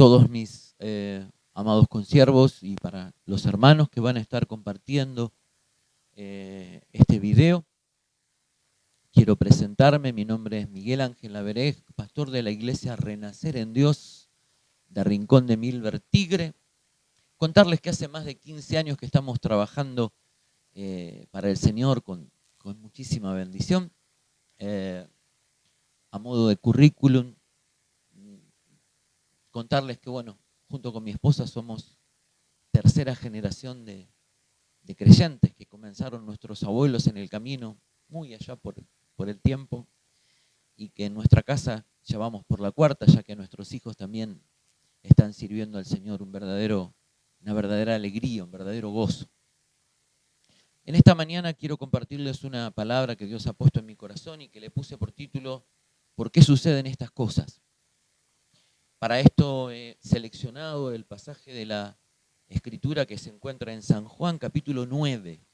todos mis amados consiervos y para los hermanos que van a estar compartiendo este video. Quiero presentarme, mi nombre es Miguel Ángel Laverej, pastor de la iglesia Renacer en Dios de Rincón de Milver, Tigre. Contarles que hace más de 15 años que estamos trabajando para el Señor con muchísima bendición. A modo de currículum, contarles que, bueno, junto con mi esposa somos tercera generación de creyentes que comenzaron nuestros abuelos en el camino, muy allá por el tiempo, y que en nuestra casa ya vamos por la cuarta, ya que nuestros hijos también están sirviendo al Señor, una verdadera alegría, un verdadero gozo. En esta mañana quiero compartirles una palabra que Dios ha puesto en mi corazón y que le puse por título ¿Por qué suceden estas cosas? Para esto he seleccionado el pasaje de la Escritura que se encuentra en San Juan capítulo 9,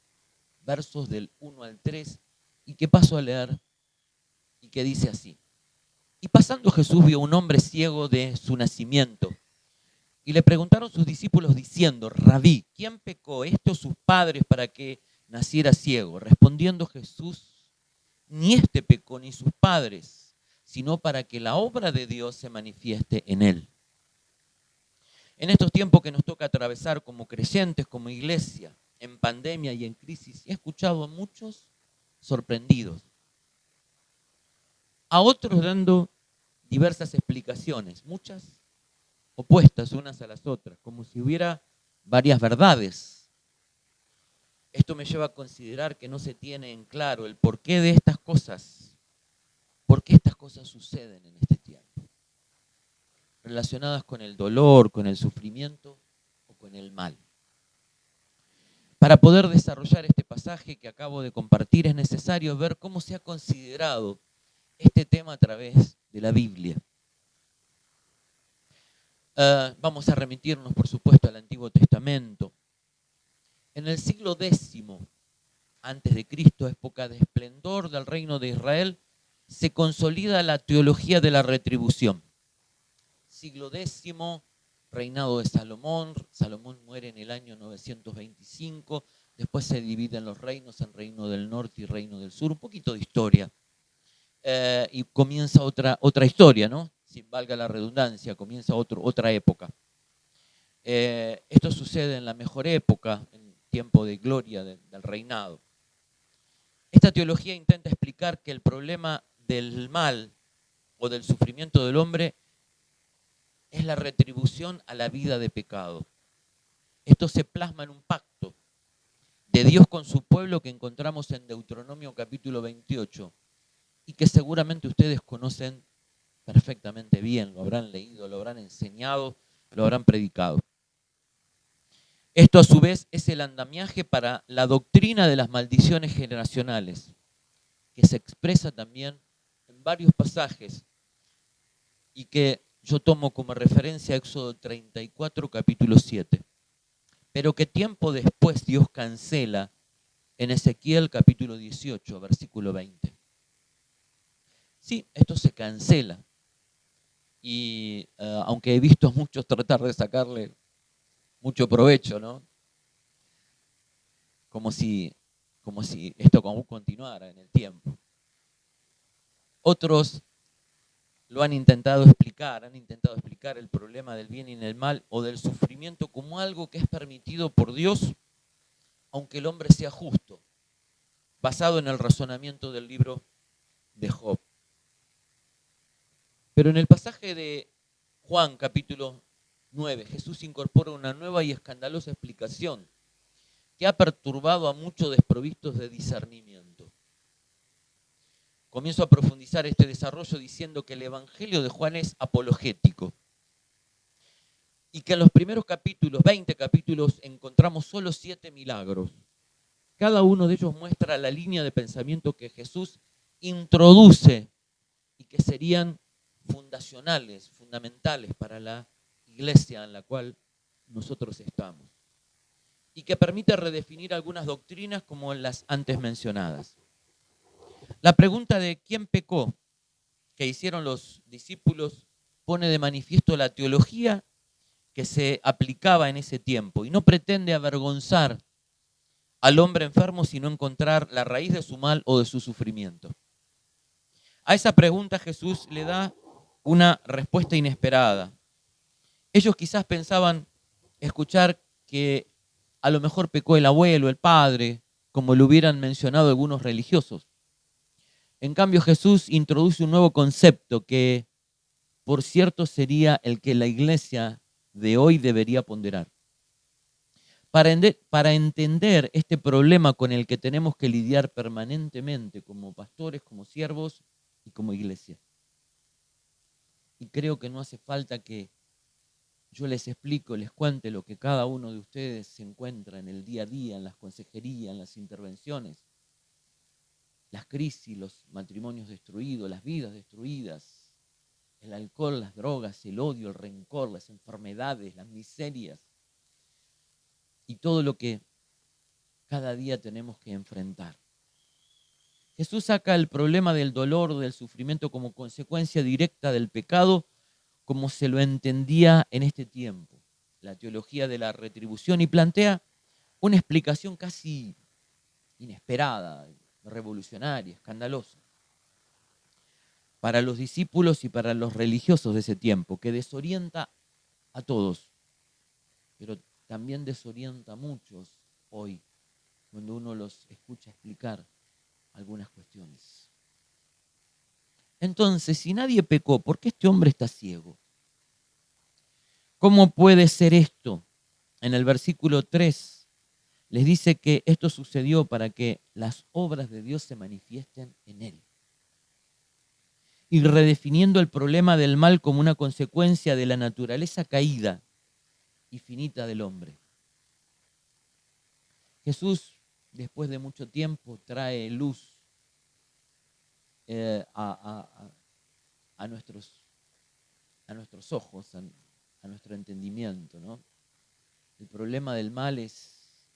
versos del 1 al 3, y que paso a leer y que dice así. Y pasando Jesús vio a un hombre ciego de su nacimiento, y le preguntaron sus discípulos diciendo, Rabí, ¿quién pecó, este o sus padres, para que naciera ciego? Respondiendo Jesús, ni este pecó ni sus padres, sino para que la obra de Dios se manifieste en él. En estos tiempos que nos toca atravesar como creyentes, como iglesia, en pandemia y en crisis, he escuchado a muchos sorprendidos, a otros dando diversas explicaciones, muchas opuestas unas a las otras, como si hubiera varias verdades. Esto me lleva a considerar que no se tiene en claro el porqué de estas cosas, por qué estas cosas suceden en este tiempo, relacionadas con el dolor, con el sufrimiento o con el mal. Para poder desarrollar este pasaje que acabo de compartir es necesario ver cómo se ha considerado este tema a través de la Biblia. Vamos a remitirnos, por supuesto, al Antiguo Testamento. En el siglo X antes de Cristo, época de esplendor del reino de Israel, se consolida la teología de la retribución. Siglo X, reinado de Salomón. Salomón muere en el año 925. Después se dividen los reinos en reino del norte y reino del sur. Un poquito de historia. Y comienza otra historia, ¿no? Si valga la redundancia, comienza otra época. Esto sucede en la mejor época, en tiempo de gloria del reinado. Esta teología intenta explicar que el problema del mal o del sufrimiento del hombre es la retribución a la vida de pecado. Esto se plasma en un pacto de Dios con su pueblo que encontramos en Deuteronomio capítulo 28 y que seguramente ustedes conocen perfectamente bien, lo habrán leído, lo habrán enseñado, lo habrán predicado. Esto a su vez es el andamiaje para la doctrina de las maldiciones generacionales, que se expresa también en varios pasajes y que yo tomo como referencia Éxodo 34, capítulo 7, pero que tiempo después Dios cancela en Ezequiel capítulo 18, versículo 20. Sí, esto se cancela y aunque he visto a muchos tratar de sacarle mucho provecho, ¿no? Como si esto continuara en el tiempo. Otros lo han intentado explicar el problema del bien y del mal o del sufrimiento como algo que es permitido por Dios, aunque el hombre sea justo, basado en el razonamiento del libro de Job. Pero en el pasaje de Juan, capítulo 9, Jesús incorpora una nueva y escandalosa explicación que ha perturbado a muchos desprovistos de discernimiento. Comienzo a profundizar este desarrollo diciendo que el Evangelio de Juan es apologético y que en los primeros capítulos, 20 capítulos, encontramos solo 7 milagros. Cada uno de ellos muestra la línea de pensamiento que Jesús introduce y que serían fundamentales para la iglesia en la cual nosotros estamos y que permite redefinir algunas doctrinas como las antes mencionadas. La pregunta de quién pecó que hicieron los discípulos pone de manifiesto la teología que se aplicaba en ese tiempo y no pretende avergonzar al hombre enfermo, sino encontrar la raíz de su mal o de su sufrimiento. A esa pregunta Jesús le da una respuesta inesperada. Ellos quizás pensaban escuchar que a lo mejor pecó el abuelo, el padre, como lo hubieran mencionado algunos religiosos. En cambio, Jesús introduce un nuevo concepto que, por cierto, sería el que la iglesia de hoy debería ponderar. Para entender este problema con el que tenemos que lidiar permanentemente como pastores, como siervos y como iglesia. Y creo que no hace falta que yo les explico, les cuente lo que cada uno de ustedes se encuentra en el día a día, en las consejerías, en las intervenciones, las crisis, los matrimonios destruidos, las vidas destruidas, el alcohol, las drogas, el odio, el rencor, las enfermedades, las miserias y todo lo que cada día tenemos que enfrentar. Jesús saca el problema del dolor, del sufrimiento como consecuencia directa del pecado, como se lo entendía en este tiempo, la teología de la retribución, y plantea una explicación casi inesperada, revolucionaria, escandalosa, para los discípulos y para los religiosos de ese tiempo, que desorienta a todos, pero también desorienta a muchos hoy, cuando uno los escucha explicar algunas cuestiones. Entonces, si nadie pecó, ¿por qué este hombre está ciego? ¿Cómo puede ser esto? En el versículo 3 les dice que esto sucedió para que las obras de Dios se manifiesten en él. Y redefiniendo el problema del mal como una consecuencia de la naturaleza caída y finita del hombre. Jesús, después de mucho tiempo, trae luz a nuestros ojos, a nuestro entendimiento, ¿no? El problema del mal es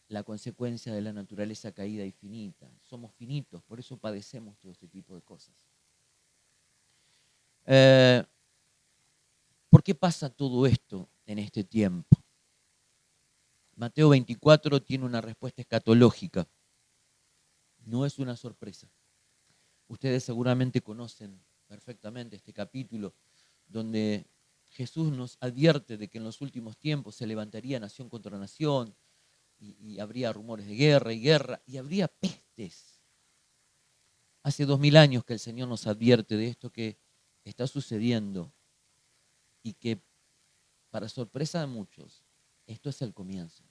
la consecuencia de la naturaleza caída y finita. Somos finitos, por eso padecemos todo este tipo de cosas. ¿Por qué pasa todo esto en este tiempo? Mateo 24 tiene una respuesta escatológica. No es una sorpresa. Ustedes seguramente conocen perfectamente este capítulo donde Jesús nos advierte de que en los últimos tiempos se levantaría nación contra nación y habría rumores de guerra y habría pestes. Hace 2000 años que el Señor nos advierte de esto que está sucediendo y que, para sorpresa de muchos, esto es el comienzo.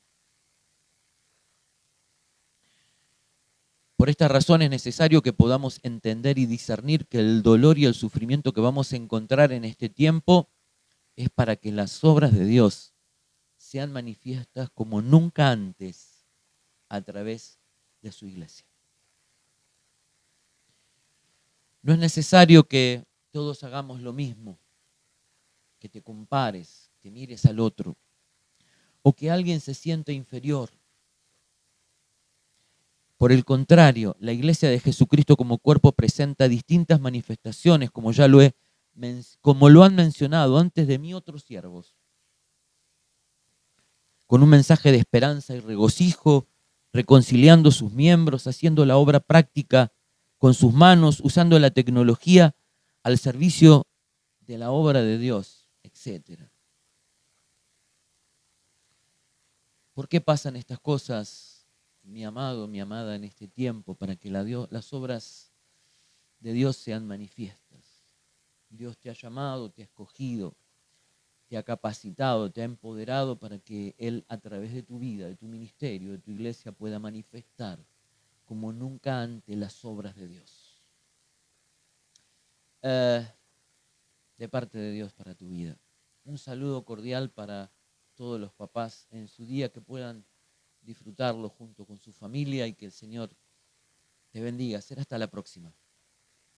Por esta razón es necesario que podamos entender y discernir que el dolor y el sufrimiento que vamos a encontrar en este tiempo es para que las obras de Dios sean manifiestas como nunca antes a través de su iglesia. No es necesario que todos hagamos lo mismo, que te compares, que mires al otro, o que alguien se sienta inferior. Por el contrario, la iglesia de Jesucristo como cuerpo presenta distintas manifestaciones, como lo han mencionado antes de mí otros siervos, con un mensaje de esperanza y regocijo, reconciliando sus miembros, haciendo la obra práctica con sus manos, usando la tecnología al servicio de la obra de Dios, etc. ¿Por qué pasan estas cosas, mi amado, mi amada, en este tiempo? Para que las obras de Dios sean manifiestas. Dios te ha llamado, te ha escogido, te ha capacitado, te ha empoderado para que Él, a través de tu vida, de tu ministerio, de tu iglesia, pueda manifestar como nunca antes las obras de Dios. De parte de Dios para tu vida. Un saludo cordial para todos los papás en su día, que puedan disfrutarlo junto con su familia y que el Señor te bendiga. Será hasta la próxima.